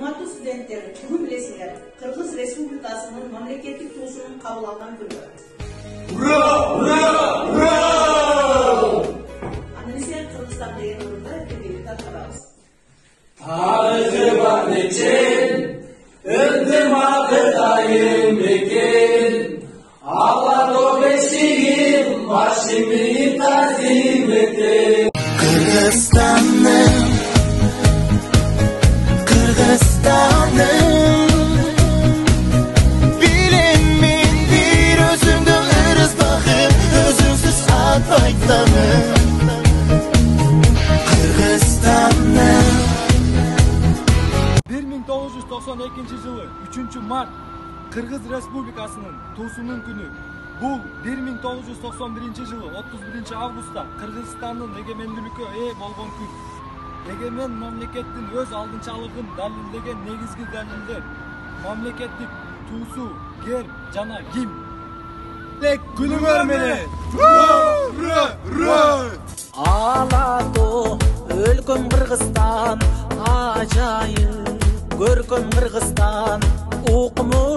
Урматтуу студенттер, бүгүн билесиңер, Кыргыз Республикасынын мамлекеттик туусунун кабыл алган күнү. Ура! Ура! Ура! Анысы Кыргызстан деген орунда эфирди таркатабыз. Тарыхы бар нечен, ынтымагыдайым бекен, Аллато бешигим, башымды тазим этем. Kırgızistan'ım Bilinmeyin bir özünde ırız bakım Özünsüz atmaytanım Kırgızistan'ım 1992 жылы 3 март Кыргыз Республикасынын туусунун күнү. Бул 1991 жылы 31 августта Кыргызстандын эгемендүүлүккө ээ болгон күн. Эгемен мамлекеттин өз алдынчалыгын далилдеген негизги далилдер мамлекеттик туусу, герб жана гимн. Тек күнүңөр менен. Алато өлкөм Кыргызстан, ажайып көркөм Кыргызстан, укму